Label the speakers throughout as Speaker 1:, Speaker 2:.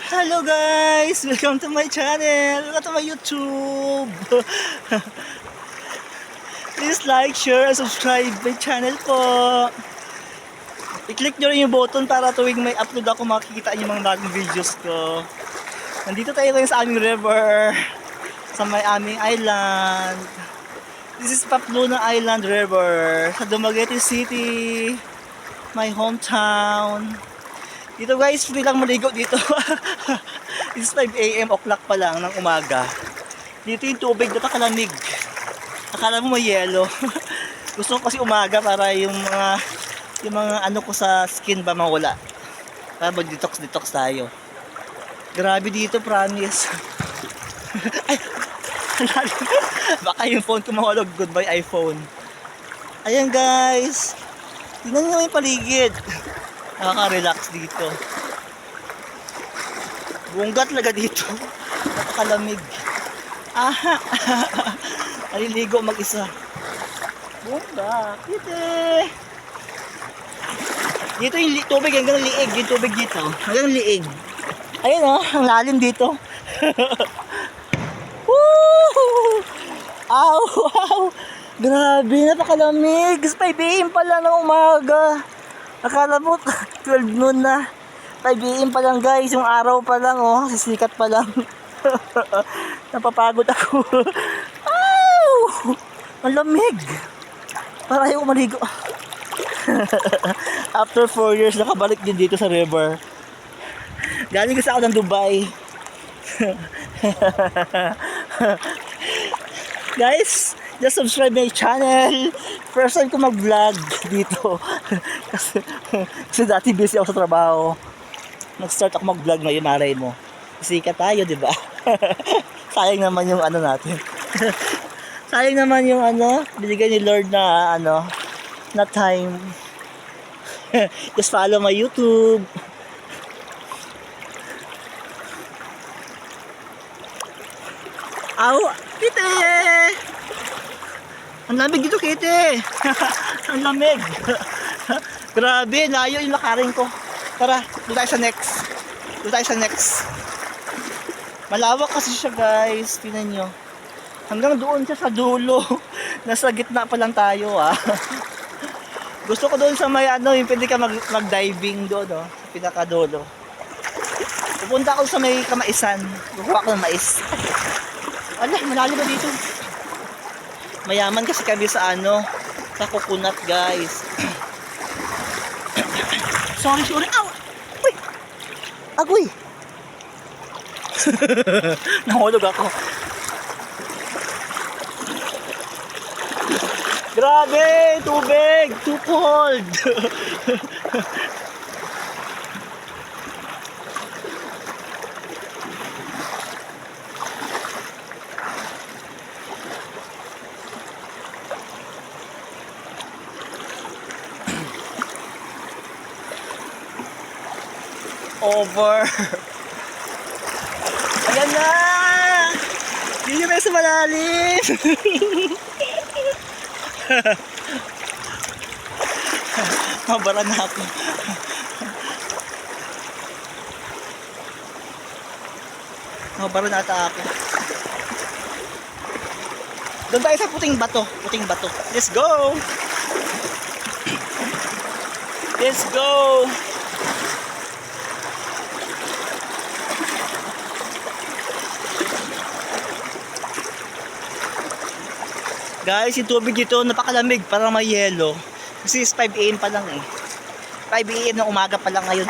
Speaker 1: Hello guys! Welcome to my channel! Welcome to my YouTube! Please like, share, and subscribe my channel po! I-click nyo rin yung button para tuwing may upload ako makikita nyo mga bagong videos ko. Nandito tayo ngayon sa aming river, sa may aming island. This is Pamplona Island River, sa Dumaguete City, my hometown. Dito guys, free lang maligo dito. It's 5 AM, o'clock pa lang ng umaga. Dito yung tubig, napakalamig. Akala mo may yelo. Gusto ko kasi umaga para yung mga ano ko sa skin ba mawala. Para mag-detox tayo. Grabe dito, promise. Ay, baka yung phone ko mahulog. Goodbye iPhone. Ayan guys. Tingnan nyo yung paligid. Nakaka-relax dito. Bunggat talaga dito. Napakalamig. Aha! Aliligo mag-isa. Bungga! Kite! Dito yung tubig hanggang liig. Yung tubig dito. Hanggang liig. Ayun o, ang lalim dito. Woo! Ow! Wow! Grabe, napakalamig. 5 AM pa lang ng umaga. Akala mo 12 noon na. 5 AM pa lang guys, yung araw pa lang oh, sisikat pa lang. Napapagod ako. Ow! Ang lamig. Para ayaw maligo. After 4 years, nakabalik din dito sa river. Galing kasi ako ng Dubai. Guys, just subscribe my channel. First time ko mag-vlog dito. kasi dati busy ako sa trabaho. Nag-start ako mag-vlog ngayon, maray mo. Sikat tayo, di ba? Sayang naman yung ano natin. Sayang naman yung ano, binigay ni Lord na ano, na time. Just follow my YouTube. Aw, Kite! Ang lamig dito, Kite! Ang lamig! Grabe, layo yung lakarin ko. Tara, doon tayo sa next. Doon tayo sa next. Malawak kasi siya guys, tingnan nyo. Hanggang doon siya sa dulo. Nasa gitna pa lang tayo ah. Gusto ko doon sa may ano, yung pwede ka mag-diving doon, no? Sa pinakadulo. Pupunta ako sa may kamaisan. Kukuha ko ng mais. Ala, malalim ba dito? Mayaman kasi kami sa ano, sa coconut guys. Sorry. Ow! Uy! Agoy! Nahulog ako. Grabe! Tubig! Too cold! Over. Ayan na! Hindi nyo sa malalim! Mabara na ako. Mabara na ata ako. Doon tayo sa puting bato. Let's go! Let's go! Guys, yung tubig dito napakalamig, parang may yelo. Kasi 5 AM pa lang eh. 5 AM ng umaga pa lang ngayon.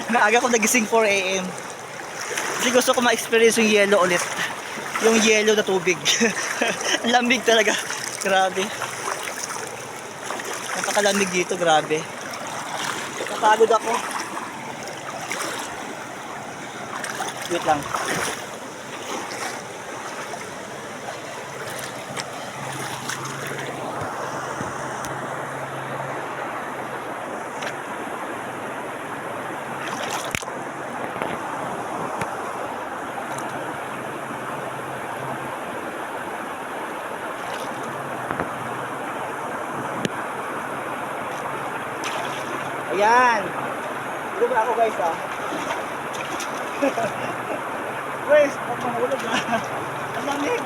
Speaker 1: Naaga ko nagising 4 AM. Kasi gusto ko ma-experience yung yelo ulit. Yung yelo na tubig. Ang lamig talaga. Grabe. Napakalamig dito, grabe. Napagod ako. Wait lang. Ayan. Ito ba ako guys ah? Guys, pag mahulog na. Ang lamig.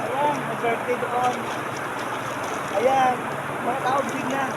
Speaker 1: Ayan, may birthday doon. Ayan, mga tao big na.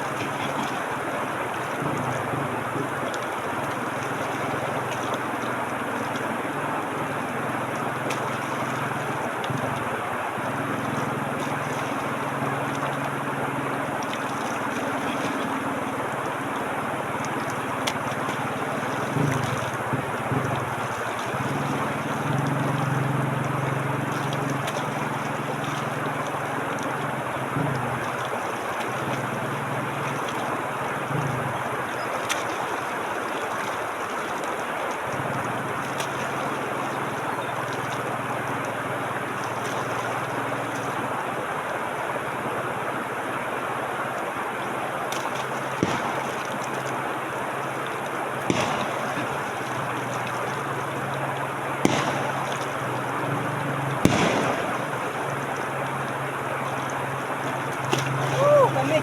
Speaker 1: Kami.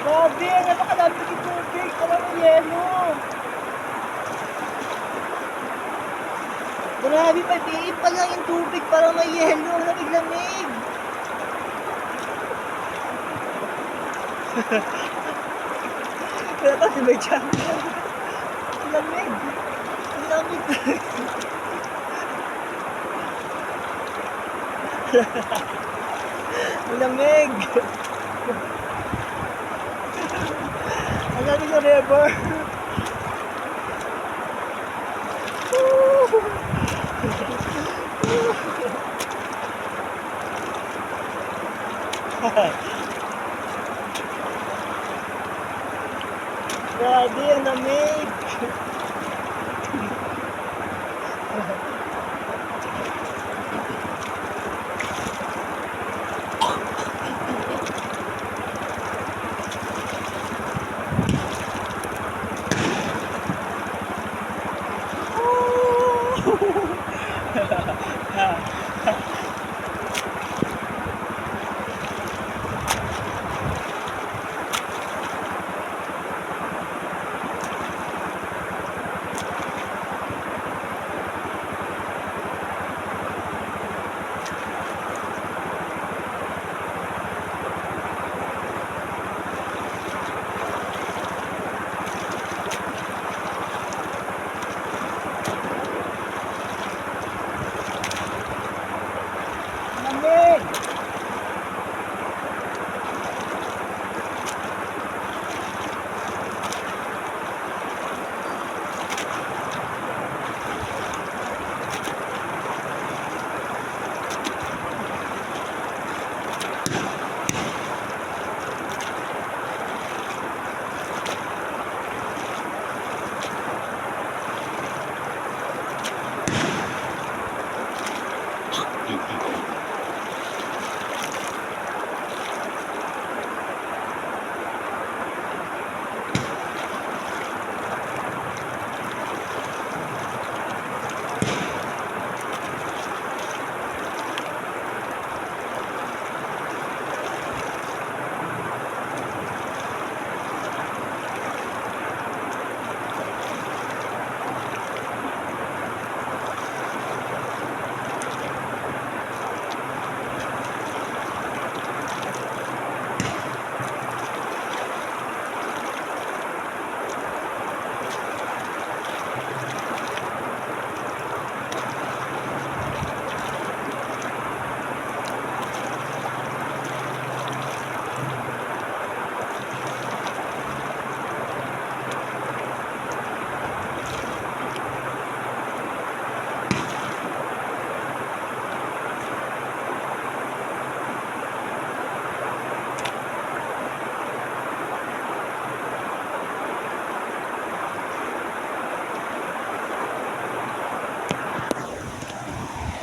Speaker 1: Grabe, napakadami ng tubig. Parang may yelo. Grabe, pagpiin pa lang yung tubig. Parang may yelo. Lamig-lamig. Wala pa si Baychan. Lamig. Lamig. Lamig. Ang lamig sa river. Grabe, ang lamig.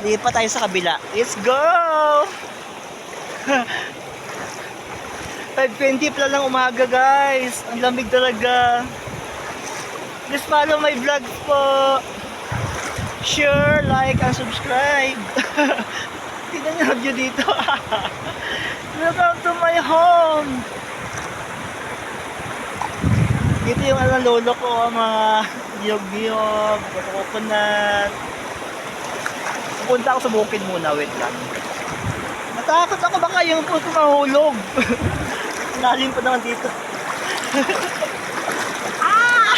Speaker 1: Lipat tayo sa kabila. Let's go! 5:20 pala ng umaga guys. Ang lamig talaga. Please follow my vlog po. Share, like, and subscribe. Tignan niyo ang view dito. Welcome to my home. Dito yung lolo ko, mga niyog-niyog, coconut. Pupunta ako sa bukid muna, wait lang. Natakot ako baka yung puto mahulog. Lalim pa naman dito. Ah!